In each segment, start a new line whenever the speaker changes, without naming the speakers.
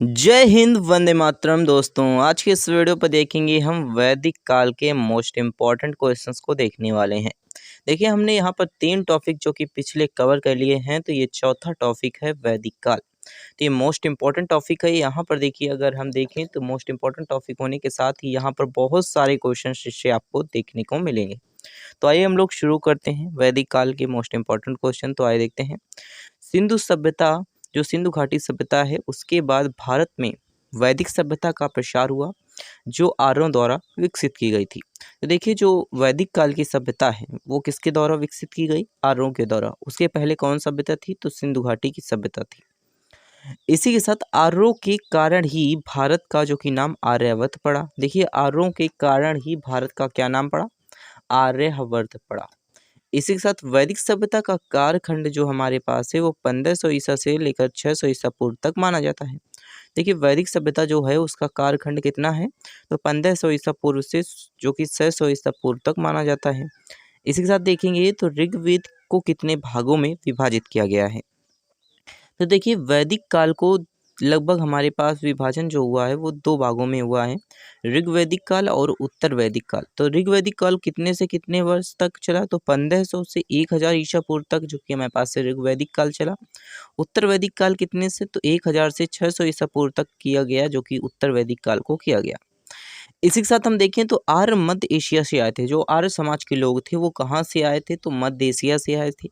जय हिंद, वंदे मातरम। दोस्तों, आज के इस वीडियो पर देखेंगे हम वैदिक काल के मोस्ट इम्पॉर्टेंट क्वेश्चंस को देखने वाले हैं। देखिए, हमने यहाँ पर 3 टॉपिक जो कि पिछले कवर कर लिए हैं, तो ये चौथा टॉपिक है वैदिक काल। तो ये मोस्ट इम्पॉर्टेंट टॉपिक है। यहाँ पर देखिए, अगर हम देखें तो मोस्ट इम्पॉर्टेंट टॉपिक होने के साथ ही यहाँ पर बहुत सारे क्वेश्चन इससे आपको देखने को मिलेंगे। तो आइए हम लोग शुरू करते हैं वैदिक काल के मोस्ट इम्पॉर्टेंट क्वेश्चन। तो आइए देखते हैं। सिंधु सभ्यता, जो सिंधु घाटी सभ्यता है, उसके बाद भारत में वैदिक सभ्यता का प्रसार हुआ, जो आर्यों द्वारा विकसित की गई थी। तो देखिए, जो वैदिक काल की सभ्यता है वो किसके द्वारा विकसित की गई? आर्यों के द्वारा। उसके पहले कौन सभ्यता थी? तो सिंधु घाटी की सभ्यता थी। इसी के साथ आर्यों के कारण ही भारत का जो कि नाम आर्यावर्त पड़ा। देखिए, आर्यों के कारण ही भारत का क्या नाम पड़ा? आर्यावर्त पड़ा। इसी के साथ वैदिक सभ्यता का कालखंड जो हमारे पास है वो 1500 ईसा से लेकर 600 ईसा पूर्व तक माना जाता है। देखिए, वैदिक सभ्यता जो है उसका कालखंड कितना है? तो 1500 ईसा पूर्व से जो कि 600 ईसा पूर्व तक माना जाता है। इसी के साथ देखेंगे तो ऋग्वेद को कितने भागों में विभाजित किया गया है? तो देखिए, वैदिक काल को लगभग हमारे पास विभाजन जो हुआ है वो 2 भागों में हुआ है, ऋग्वैदिक काल और उत्तर वैदिक काल। तो ऋग्वैदिक काल कितने से कितने वर्ष तक चला? तो 1500 से 1000 ईसा पूर्व तक जो कि हमारे पास से ऋग्वैदिक काल चला। उत्तर वैदिक काल कितने से? तो 1000 से 600 ईसा पूर्व तक किया गया, जो कि उत्तर वैदिक काल को किया गया। इसी के साथ हम देखें तो आर्य मध्य एशिया से आए थे। जो आर्य समाज के लोग थे वो कहाँ से आए थे? तो मध्य एशिया से आए थे।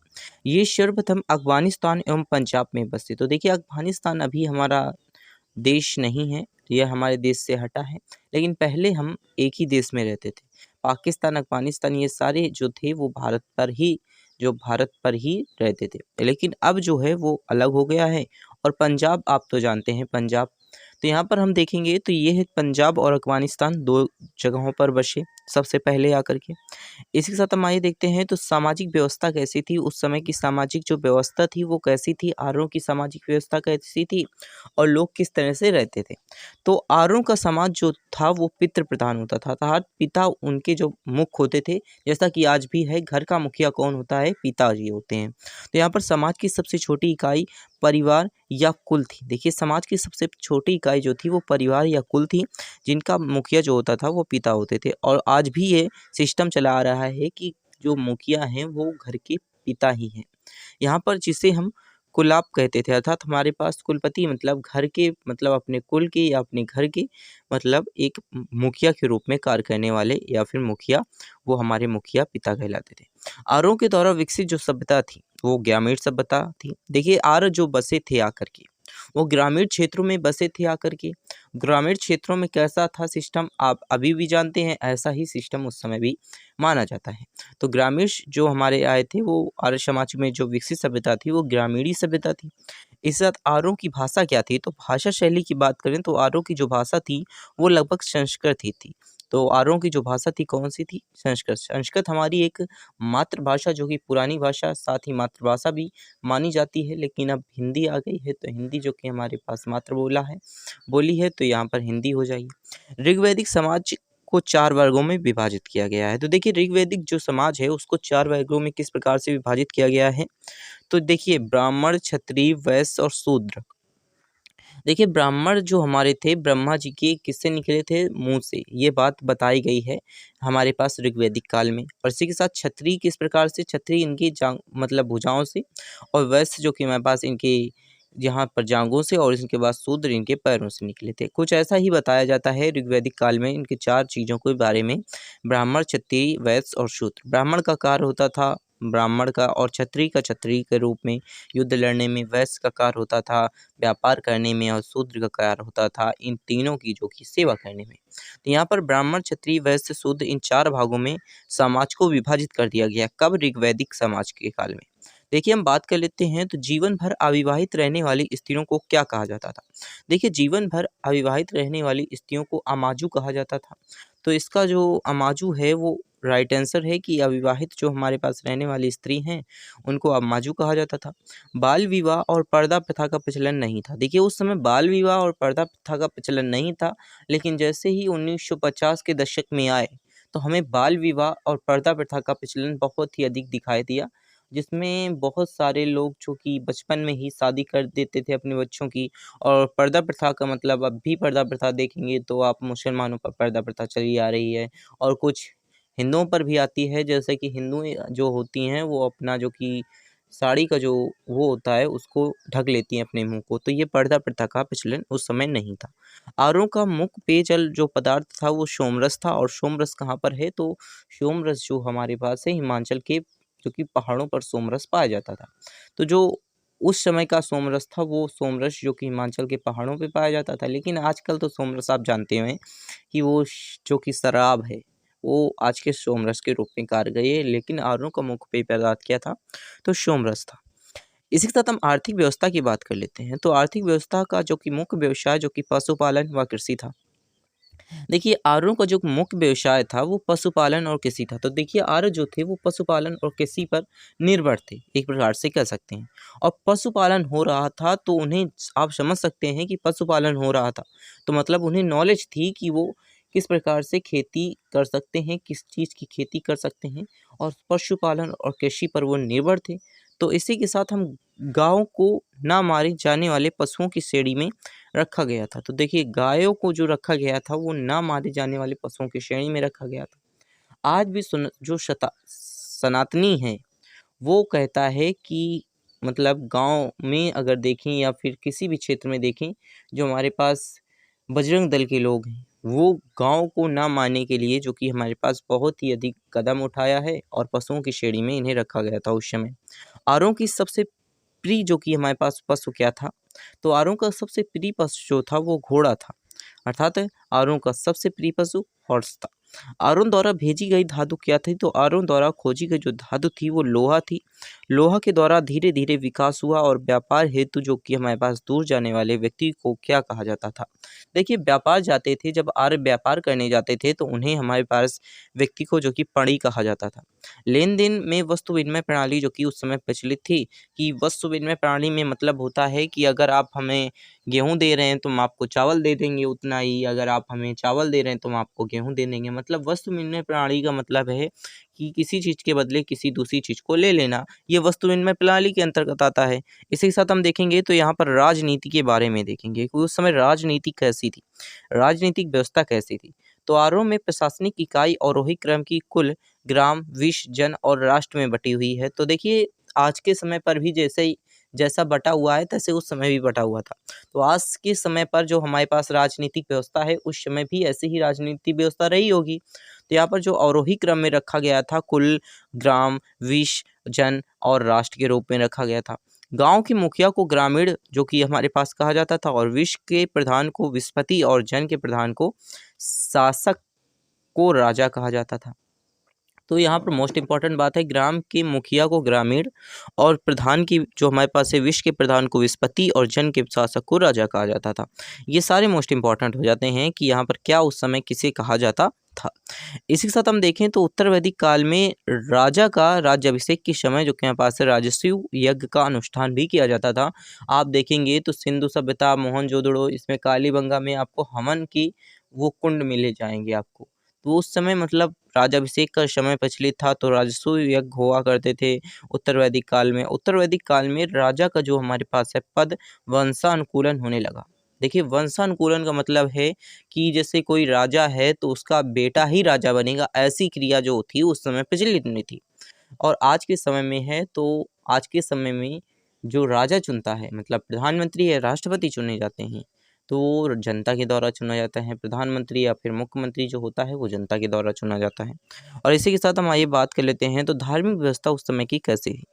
ये सर्वप्रथम अफगानिस्तान एवं पंजाब में बसे। तो देखिए, अफगानिस्तान अभी हमारा देश नहीं है, यह हमारे देश से हटा है, लेकिन पहले हम एक ही देश में रहते थे। पाकिस्तान, अफगानिस्तान ये सारे जो थे वो भारत पर ही रहते थे। लेकिन अब जो है वो अलग हो गया है। और पंजाब, आप तो जानते हैं पंजाब। तो यहाँ पर हम देखेंगे तो ये है पंजाब और अफगानिस्तान 2 जगहों पर बसे सबसे पहले आकर के। इसी के साथ हम आइए देखते हैं तो सामाजिक व्यवस्था कैसी थी? उस समय की सामाजिक जो व्यवस्था थी वो कैसी थी? आर्यों की सामाजिक व्यवस्था कैसी थी और लोग किस तरह से रहते थे? तो आर्यों का समाज जो था वो पितृ प्रधान होता था, अर्थात पिता उनके जो मुख्य होते थे। जैसा कि आज भी है, घर का मुखिया कौन होता है? पिताजी होते हैं। तो यहाँ पर समाज की सबसे छोटी इकाई परिवार या कुल थी। देखिए, समाज की सबसे छोटी इकाई जो थी वो परिवार या कुल थी, जिनका मुखिया जो होता था वो पिता होते थे। और आज भी ये सिस्टम चला आ रहा है कि जो मुखिया हैं वो घर के पिता ही हैं। यहाँ पर जिसे हम कुलाप कहते थे, अर्थात हमारे पास कुलपति मतलब घर के, मतलब अपने कुल के या अपने घर के, मतलब एक मुखिया के रूप में कार्य करने वाले या फिर मुखिया, वो हमारे मुखिया पिता कहलाते थे। आर्यों के द्वारा विकसित जो सभ्यता थी वो ग्रामीण सभ्यता थी। देखिए, आर्य जो बसे थे आकर के, वो ग्रामीण क्षेत्रों में बसे थे आकर के। ग्रामीण क्षेत्रों में कैसा था सिस्टम, आप अभी भी जानते हैं, ऐसा ही सिस्टम उस समय भी माना जाता है। तो ग्रामीण जो हमारे आए थे वो आर्य समाज में जो विकसित सभ्यता थी वो ग्रामीणी सभ्यता थी। इस साथ आर्यों की भाषा क्या थी? तो भाषा शैली की बात करें तो आर्यों की जो भाषा थी वो लगभग संस्कृत ही थी। तो आर्यों की जो भाषा थी कौन सी थी? संस्कृत। संस्कृत हमारी एक मातृभाषा, जो कि पुरानी भाषा, साथ ही मातृभाषा भी मानी जाती है। लेकिन अब हिंदी आ गई है, तो हिंदी जो कि हमारे पास बोली है, तो यहाँ पर हिंदी हो जाएगी। ऋग्वैदिक समाज को 4 वर्गों में विभाजित किया गया है। तो देखिए, ऋग्वैदिक जो समाज है उसको 4 वर्गों में किस प्रकार से विभाजित किया गया है? तो देखिए, ब्राह्मण, क्षत्रिय, वैश्य और शूद्र। देखिए, ब्राह्मण जो हमारे थे ब्रह्मा जी के किससे निकले थे? मुँह से। ये बात बताई गई है हमारे पास ऋग्वैदिक काल में। और इसी के साथ क्षत्रिय किस प्रकार से? क्षत्रिय इनकी जांग मतलब भुजाओं से। और वैश्य जो कि हमारे पास इनके यहाँ पर जांघों से। और इनके बाद शूद्र इनके पैरों से निकले थे। कुछ ऐसा ही बताया जाता है ऋग्वैदिक काल में इनके 4 चीज़ों के बारे में, ब्राह्मण, क्षत्रिय, वैश्य और शूद्र। ब्राह्मण का कार्य होता था ब्राह्मण का, और क्षत्रिय का क्षत्रिय के रूप में युद्ध लड़ने में, वैश्य का कार्य होता था व्यापार करने में, और शूद्र का कार्य होता था इन तीनों की जो कि सेवा करने में। तो यहाँ पर ब्राह्मण, क्षत्रिय, वैश्य, शूद्र, इन 4 भागों में समाज को विभाजित कर दिया गया। कब? ऋग्वैदिक समाज के काल में। देखिए, हम बात कर लेते हैं तो जीवन भर अविवाहित रहने वाली स्त्रियों को क्या कहा जाता था? देखिए, जीवन भर अविवाहित रहने वाली स्त्रियों को अमाजु कहा जाता था। तो इसका जो अमाजु है वो राइट आंसर है कि अविवाहित जो हमारे पास रहने वाली स्त्री हैं उनको अमाजु कहा जाता था। बाल विवाह और पर्दा प्रथा का प्रचलन नहीं था। देखिए, उस समय बाल विवाह और पर्दा प्रथा का प्रचलन नहीं था, लेकिन जैसे ही 1950 के दशक में आए तो हमें बाल विवाह और पर्दा प्रथा का प्रचलन बहुत ही अधिक दिखाई दिया। जिसमें बहुत सारे लोग जो कि बचपन में ही शादी कर देते थे अपने बच्चों की। और पर्दा प्रथा का मतलब अब भी पर्दा प्रथा देखेंगे तो आप मुसलमानों पर पर्दा प्रथा चली आ रही है और कुछ हिंदुओं पर भी आती है। जैसे कि हिंदू जो होती हैं वो अपना जो कि साड़ी का जो वो होता है उसको ढक लेती हैं अपने मुंह को, तो ये पर्दा प्रथा का प्रचलन उस समय नहीं था। आरओ का मुख्य पेयजल जो पदार्थ था वो सोमरस था। और सोमरस कहाँ पर है, तो सोमरस जो हमारे पास है हिमाचल के जो कि पहाड़ों पर सोमरस पाया जाता था। तो जो उस समय का सोमरस था वो सोमरस जो कि हिमाचल के पहाड़ों पे पाया जाता था। लेकिन आजकल तो सोमरस आप जानते हैं कि वो जो कि शराब है वो आज के सोमरस के रूप में कार गई है। लेकिन आरओ का मुख्य पेय पदार्थ क्या था, तो सोमरस था। इसी के साथ हम आर्थिक व्यवस्था की बात कर लेते हैं। तो आर्थिक व्यवस्था का जो कि मुख्य व्यवसाय जो कि पशुपालन व कृषि था। देखिए आर्यों का जो मुख्य व्यवसाय था वो पशुपालन और कृषि था। तो देखिए आर्य जो थे वो पशुपालन और कृषि पर निर्भर थे, एक प्रकार से कह सकते हैं। और पशुपालन हो रहा था तो उन्हें आप समझ सकते हैं कि पशुपालन हो रहा था तो मतलब उन्हें नॉलेज थी कि वो किस प्रकार से खेती कर सकते हैं, किस चीज़ की खेती कर सकते हैं। और पशुपालन और कृषि पर वो निर्भर थे। तो इसी के साथ हम गाँव को ना मारे जाने वाले पशुओं की श्रेणी में रखा गया था। तो देखिए गायों को जो रखा गया था वो ना मारे जाने वाले पशुओं की श्रेणी में रखा गया था। आज भी जो सनातनी है वो कहता है कि मतलब गाँव में अगर देखें या फिर किसी भी क्षेत्र में देखें, जो हमारे पास बजरंग दल के लोग हैं वो गाँव को ना मारने के लिए जो कि हमारे पास बहुत ही अधिक कदम उठाया है और पशुओं की श्रेणी में इन्हें रखा गया था उस समय। आरों की सबसे प्रिय जो कि हमारे पास पशु क्या था, तो आरों का सबसे प्रिय पशु जो था वो घोड़ा था। अर्थात आरों का सबसे प्रिय पशु हॉर्स था। आरों द्वारा भेजी गई धातु क्या थी, तो आरों द्वारा खोजी गई जो धातु थी वो लोहा थी। लोहा के द्वारा धीरे धीरे विकास हुआ और व्यापार हेतु जो कि हमारे पास दूर जाने वाले व्यक्ति को क्या कहा जाता था। देखिए व्यापार जाते थे, जब आर्य व्यापार करने जाते थे तो उन्हें हमारे पास व्यक्ति को जो कि पणी कहा जाता था। लेन देन में वस्तु विनिमय प्रणाली जो कि उस समय प्रचलित थी, कि वस्तु विनिमय प्रणाली में मतलब होता है कि अगर आप हमें गेहूँ दे रहे हैं तो हम आपको चावल दे देंगे उतना ही, अगर आप हमें चावल दे रहे हैं तो हम आपको गेहूँ दे देंगे। मतलब वस्तु विनिमय प्रणाली का मतलब है कि किसी चीज़ के बदले किसी दूसरी चीज़ को ले लेना, ये वस्तु विनिमय प्रणाली के अंतर्गत आता है। इसी के साथ हम देखेंगे तो यहाँ पर राजनीति के बारे में देखेंगे कि उस समय राजनीति कैसी थी, राजनीतिक व्यवस्था कैसी थी। तो आरोप में प्रशासनिक इकाई अवरोही क्रम की कुल ग्राम, विश्व, जन और राष्ट्र में बटी हुई है। तो देखिए आज के समय पर भी जैसा बटा हुआ है तैसे उस समय भी बटा हुआ था। तो आज के समय पर जो हमारे पास राजनीतिक व्यवस्था है उस समय भी ऐसे ही राजनीतिक व्यवस्था रही होगी। तो यहाँ पर जो अवरोही क्रम में रखा गया था कुल, ग्राम, विश्व, जन और राष्ट्र के रूप में रखा गया था। गांव के मुखिया को ग्रामीण जो कि हमारे पास कहा जाता था और विश्व के प्रधान को विस्पति और जन के प्रधान को शासक को राजा कहा जाता था। तो यहाँ पर मोस्ट इम्पॉर्टेंट बात है, ग्राम के मुखिया को ग्रामीण और प्रधान की जो हमारे पास है विश्व के प्रधान को विस्पति और जन के शासक को राजा कहा जाता था। ये सारे मोस्ट इम्पॉर्टेंट हो जाते हैं कि यहाँ पर क्या उस समय किसे कहा जाता था। इसी के साथ हम देखें तो उत्तर वैदिक काल में राजा का राज्याभिषेक के समय जो कि हमारे पास है राजस्व यज्ञ का अनुष्ठान भी किया जाता था। आप देखेंगे तो सिंधु सभ्यता, मोहनजोदड़ो, इसमें कालीबंगा में आपको हवन की वो कुंड मिले जाएंगे आपको। तो उस समय मतलब राज्याभिषेक का समय प्रचलित था तो राजस्व यज्ञ हुआ करते थे उत्तर वैदिक काल में। उत्तर वैदिक काल में राजा का जो हमारे पास है पद वंशानुकूलन होने लगा। देखिए वंशानुकूलन का मतलब है कि जैसे कोई राजा है तो उसका बेटा ही राजा बनेगा, ऐसी क्रिया जो थी उस समय प्रचलित नहीं थी। और आज के समय में है तो आज के समय में जो राजा चुनता है मतलब प्रधानमंत्री या राष्ट्रपति चुने जाते हैं तो वो जनता के द्वारा चुना जाता है। प्रधानमंत्री या फिर मुख्यमंत्री जो होता है वो जनता के द्वारा चुना जाता है। और इसी के साथ हम आइए बात कर लेते हैं तो धार्मिक व्यवस्था उस समय की कैसी थी।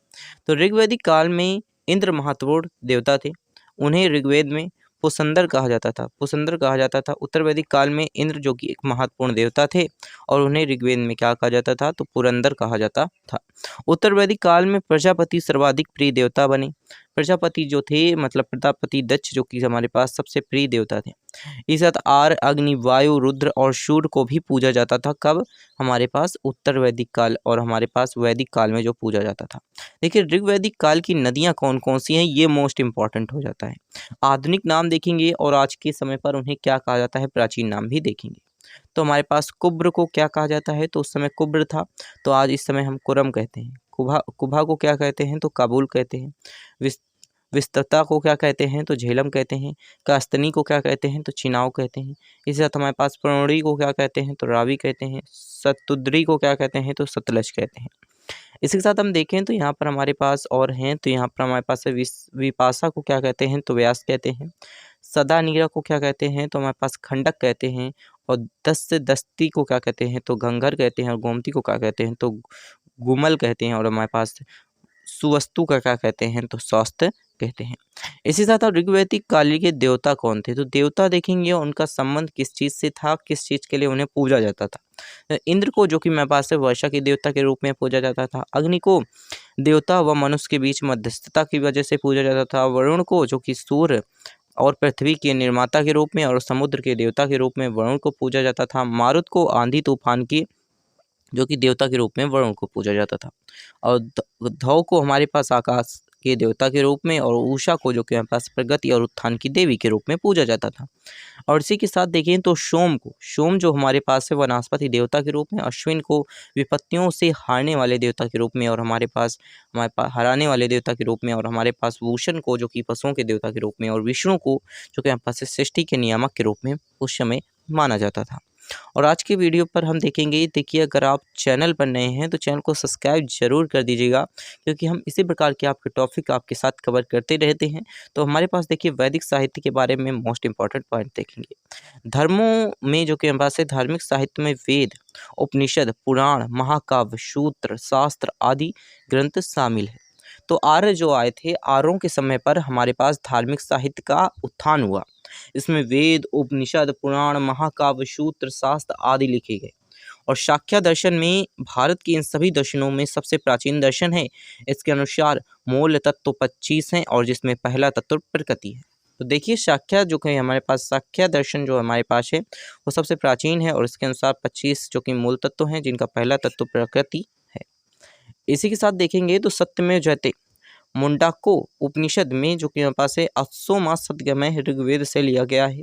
तो ऋग्वैदिक काल में इंद्र महत्वपूर्ण देवता थे, उन्हें ऋग्वेद में पुसंदर कहा जाता था, पुसंदर कहा जाता था। उत्तर वैदिक काल में इंद्र जो कि एक महत्वपूर्ण देवता थे और उन्हें ऋग्वेद में क्या कहा जाता था, तो पुरंदर कहा जाता था। उत्तर वैदिक काल में प्रजापति सर्वाधिक प्रिय देवता बने। प्रजापति जो थे मतलब प्रजापति दक्ष जो कि हमारे पास सबसे प्रिय देवता थे। इस साथ आर्य, अग्नि, वायु, रुद्र और सूर्य को भी पूजा जाता था। कब? हमारे पास उत्तर वैदिक काल और हमारे पास वैदिक काल में जो पूजा जाता था। देखिए ऋग्वैदिक काल की नदियाँ कौन कौन सी हैं ये मोस्ट इंपॉर्टेंट हो जाता है। आधुनिक नाम देखेंगे और आज के समय पर उन्हें क्या कहा जाता है, प्राचीन नाम भी देखेंगे। तो हमारे पास कुब्र को क्या कहा जाता है, तो उस समय कुब्र था तो आज इस समय हम कुरम कहते हैं। कुभा को क्या कहते हैं तो काबुल कहते हैं। विस्तृता को क्या कहते हैं तो झेलम कहते हैं। कास्तनी को क्या कहते हैं तो चिनाव कहते हैं। इसी साथ हमारे पास प्रणोड़ी को क्या कहते हैं तो रावी कहते हैं। सतुद्री को क्या कहते हैं तो सतलज कहते हैं। इसी के साथ हम देखें तो यहाँ पर हमारे पास और हैं, तो यहाँ पर हमारे पास है विपाशा को क्या कहते हैं तो व्यास कहते हैं। सदा नीरा को क्या कहते हैं तो हमारे पास खंडक कहते हैं। और दस्ती को क्या कहते हैं तो घंघर कहते हैं। और गोमती को क्या कहते हैं तो गुमल कहते हैं। और हमारे पास सुवस्तु का क्या कहते हैं तो स्वास्थ्य कहते हैं। इसी साथ ऋग्वैदिक काल के देवता कौन थे तो देवता देखेंगे उनका संबंध किस चीज़ से था, किस चीज़ के लिए उन्हें पूजा जाता था। इंद्र को जो कि मेरे पास है वर्षा के देवता के रूप में पूजा जाता था। अग्नि को देवता व मनुष्य के बीच मध्यस्थता की वजह से पूजा जाता था। वरुण को जो कि सूर्य और पृथ्वी के निर्माता के रूप में और समुद्र के देवता के रूप में वरुण को पूजा जाता था। मारुत को आंधी तूफान की जो कि देवता के रूप में वरुण को पूजा जाता था। और धौ को हमारे पास आकाश के देवता के रूप में और उषा को जो कि हमारे पास प्रगति और उत्थान की देवी के रूप में पूजा जाता था। और इसी के साथ देखें तो सोम जो हमारे पास है वनस्पति देवता के रूप में। अश्विन को विपत्तियों से हारने वाले देवता के रूप में और हमारे पास हराने वाले देवता के रूप में। और हमारे पास भूषण को जो कि पशुओं के देवता के रूप में। और विष्णु को जो कि हमारे पास सृष्टि के नियामक के रूप में उस समय माना जाता था। और आज के वीडियो पर हम देखेंगे, देखिए अगर आप चैनल पर नए हैं तो चैनल को सब्सक्राइब जरूर कर दीजिएगा, क्योंकि हम इसी प्रकार के आपके टॉपिक आपके साथ कवर करते रहते हैं। तो हमारे पास देखिए वैदिक साहित्य के बारे में मोस्ट इंपॉर्टेंट पॉइंट देखेंगे। धर्मों में जो कि हमारे पास है धार्मिक साहित्य में वेद, उपनिषद, पुराण, महाकाव्य, सूत्र, शास्त्र आदि ग्रंथ शामिल है। तो आर्य जो आए थे, आर्यों के समय पर हमारे पास धार्मिक साहित्य का उत्थान हुआ। इसमें वेद, उपनिषद, पुराण, महाकाव्य, सूत्र, शास्त्र आदि लिखे गए। और शाक्य दर्शन में भारत के इन सभी दर्शनों में सबसे प्राचीन दर्शन है। इसके अनुसार मूल तत्व 25 हैं और जिसमें पहला तत्व प्रकृति है। तो देखिए शाक्य जो कि हमारे पास शाक्य दर्शन जो हमारे पास है वो सबसे प्राचीन है और इसके अनुसार 25 जो कि मूल तत्व हैं, जिनका पहला तत्व प्रकृति है। इसी के साथ देखेंगे तो सत्यमेव जयते मुंडाको उपनिषद में जो कि हमारे पास है 800वां सदगमय ऋग्वेद से लिया गया है।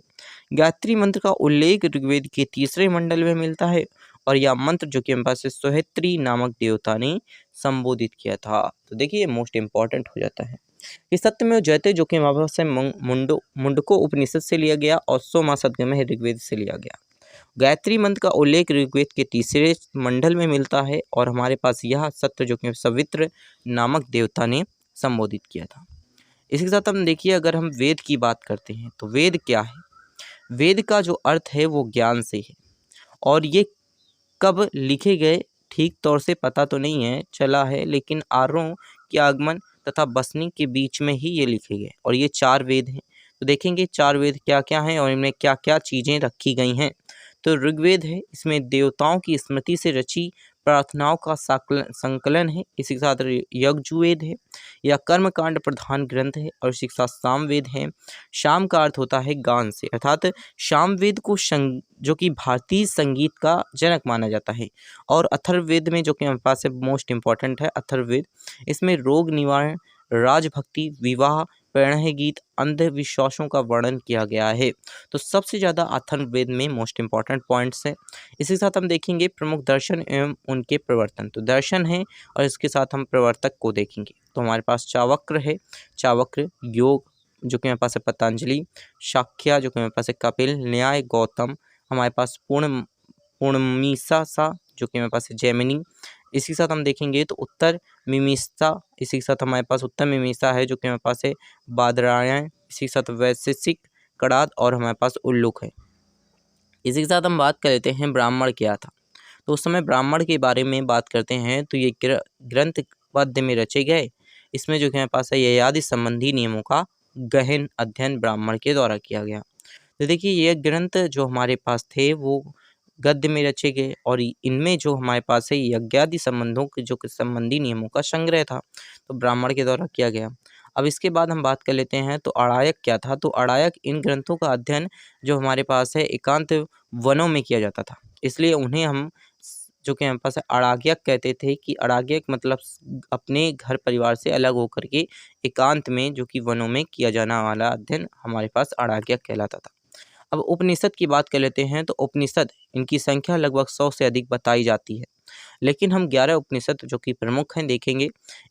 गायत्री मंत्र का उल्लेख ऋग्वेद के 3रे मंडल में मिलता है और यह मंत्र जो कि हमारे पास सोहेत्री नामक देवता ने संबोधित किया था। तो देखिए मोस्ट इंपॉर्टेंट हो जाता है। इस सत्यमेव जयते जो कि हमारे पास है मुंडको उपनिषद से लिया गया और 800वां सदगमय ऋग्वेद से लिया गया। गायत्री मंत्र का उल्लेख ऋग्वेद के 3रे मंडल में मिलता है और हमारे पास यह सत्य जो कि सवित्र नामक देवता ने संबोधित किया था। इसके साथ हम देखिए अगर हम वेद की बात करते हैं तो वेद क्या है। वेद का जो अर्थ है वो ज्ञान से है और ये कब लिखे गए ठीक तौर से पता तो नहीं है चला है, लेकिन आर्यों के आगमन तथा बसनी के बीच में ही ये लिखे गए। और ये 4 वेद हैं। तो देखेंगे 4 वेद क्या क्या हैं और इनमें क्या क्या चीज़ें रखी गई हैं। तो ऋग्वेद है, इसमें देवताओं की स्मृति से रची प्रार्थनाओं का संकलन है। इसी के साथ यजुर्वेद है, यह कर्मकांड प्रधान ग्रंथ है। और इसी के साथ सामवेद है। शाम का अर्थ होता है गान से, अर्थात सामवेद को जो कि भारतीय संगीत का जनक माना जाता है। और अथर्ववेद में जो कि हमारे पास है मोस्ट इंपॉर्टेंट है अथर्ववेद, इसमें रोग निवारण, राजभक्ति, विवाह, प्रणय गीत, अंधविश्वासों का वर्णन किया गया है। तो सबसे ज़्यादा अथर्ववेद में मोस्ट इंपॉर्टेंट पॉइंट्स है। इसी के साथ हम देखेंगे प्रमुख दर्शन एवं उनके प्रवर्तन। तो दर्शन है और इसके साथ हम प्रवर्तक को देखेंगे। तो हमारे पास चावक्र है, चावक्र योग जो कि हमारे पास है पतंजलि, शाक्य जो कि हमारे पास है कपिल, न्याय गौतम, हमारे पास पूर्णमीसा जो कि हमारे पास है जैमिनी। इसी के साथ हम देखेंगे तो उत्तर मीमांसा, इसी के साथ हमारे पास उत्तर मीमांसा है जो कि हमारे पास है बादरायण। इसी के साथ वैशेषिक, कड़ाद और हमारे पास उल्लुक है। इसी के साथ हम बात कर लेते हैं ब्राह्मण क्या था। तो उस समय ब्राह्मण के बारे में बात करते हैं तो ये ग्रंथ पद्य में रचे गए। इसमें जो कि हमारे पास है ययादि संबंधी नियमों का गहन अध्ययन ब्राह्मण के द्वारा किया गया। तो देखिए ये ग्रंथ जो हमारे पास थे वो गद्य में रचे गए और इनमें जो हमारे पास है यज्ञादि संबंधों के जो संबंधी नियमों का संग्रह था, तो ब्राह्मण के द्वारा किया गया। अब इसके बाद हम बात कर लेते हैं तो अड़ायक क्या था। तो अड़ायक इन ग्रंथों का अध्ययन जो हमारे पास है एकांत वनों में किया जाता था, इसलिए उन्हें हम जो कि हमारे पास है अड़ाग्यक कहते थे। कि अड़ाग्यक मतलब अपने घर परिवार से अलग होकर के एकांत में जो कि वनों में किया जाने वाला अध्ययन हमारे पास अड़ाग्यक कहलाता था। अब उपनिषद की बात कर लेते हैं तो उपनिषद इनकी संख्या लगभग 100 से अधिक बताई जाती है। लेकिन हम 11 उपनिषद जो कि प्रमुख हैं देखेंगे।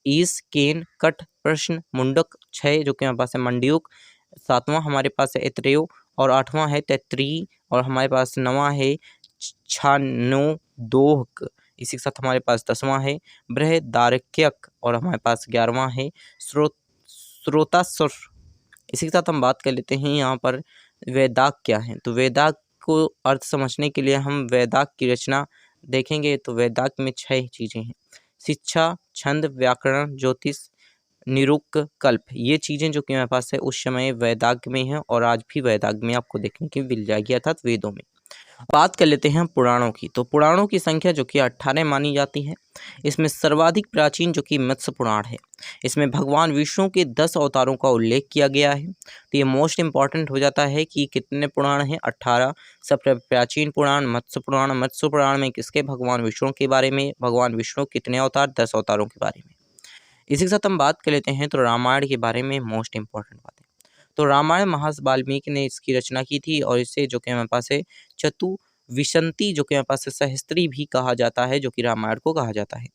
ईश, केन, कठ, प्रश्न, मुंडक। 6 जो कि हमारे पास है मंडूक। 7वां हमारे पास है ऐतरेय और 8वां है तैत्तिरीय और हमारे पास 9वां है छानोदोक। इसी के साथ हमारे पास 10वां है बृहदारण्यक और हमारे पास 11वां है श्रोतासुर। इसी के साथ हम बात कर लेते हैं यहाँ पर वेदाक क्या है। तो वेदाक को अर्थ समझने के लिए हम वेदाक की रचना देखेंगे। तो वेदाक में 6 चीज़ें हैं। शिक्षा, छंद, व्याकरण, ज्योतिष, निरुक्त, कल्प। ये चीज़ें जो कि हमारे पास है उस समय वेदाग में हैं और आज भी वेदाग में आपको देखने की मिल जाएगी, अर्थात वेदों में। बात कर लेते हैं पुराणों की। तो पुराणों की संख्या जो कि 18 मानी जाती है। इसमें सर्वाधिक प्राचीन जो कि मत्स्य पुराण है। इसमें भगवान विष्णु के 10 अवतारों का उल्लेख किया गया है। तो ये मोस्ट इंपॉर्टेंट हो जाता है कि कितने पुराण हैं, 18। सबसे प्राचीन पुराण मत्स्य पुराण। मत्स्य पुराण में किसके, भगवान विष्णु के बारे में। भगवान विष्णु कितने अवतार, 10 अवतारों के बारे में। इसी के साथ हम बात कर लेते हैं तो रामायण के बारे में मोस्ट इंपॉर्टेंट बातें। तो रामायण महर्षि वाल्मीकि ने इसकी रचना की थी और इसे जो कि हमारे पास है चतुविंशति जो कि हमारे पास है सहस्त्री भी कहा जाता है, जो कि रामायण को कहा जाता है।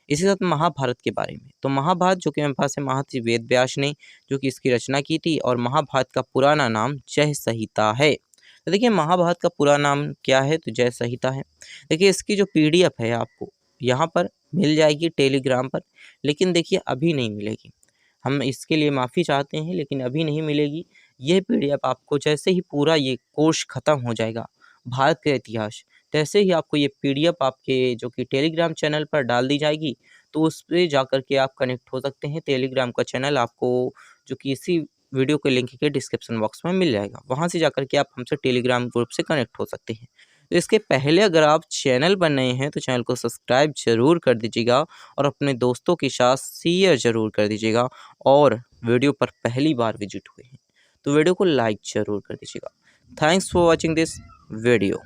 इसी के साथ महाभारत के बारे में। तो महाभारत जो कि हमारे पास है महर्षि वेद व्यास ने जो कि इसकी रचना की थी और महाभारत का पुराना नाम जय संहिता है। तो देखिए महाभारत का पूरा नाम क्या है, तो जय संहिता है। देखिए इसकी जो PDF है आपको यहाँ पर मिल जाएगी टेलीग्राम पर, लेकिन देखिए अभी नहीं मिलेगी। हम इसके लिए माफ़ी चाहते हैं, लेकिन अभी नहीं मिलेगी। ये PDF आपको जैसे ही पूरा ये कोर्स ख़त्म हो जाएगा भारत का इतिहास, तैसे ही आपको ये PDF आपके जो कि टेलीग्राम चैनल पर डाल दी जाएगी। तो उस पे जाकर के आप कनेक्ट हो सकते हैं। टेलीग्राम का चैनल आपको जो कि इसी वीडियो के लिंक के डिस्क्रिप्शन बॉक्स में मिल जाएगा। वहाँ से जाकर के आप हमसे टेलीग्राम ग्रुप से कनेक्ट हो सकते हैं। तो इसके पहले अगर आप चैनल पर नए हैं तो चैनल को सब्सक्राइब ज़रूर कर दीजिएगा और अपने दोस्तों के साथ शेयर ज़रूर कर दीजिएगा। और वीडियो पर पहली बार विजिट हुए हैं तो वीडियो को लाइक ज़रूर कर दीजिएगा। Thanks for watching this video.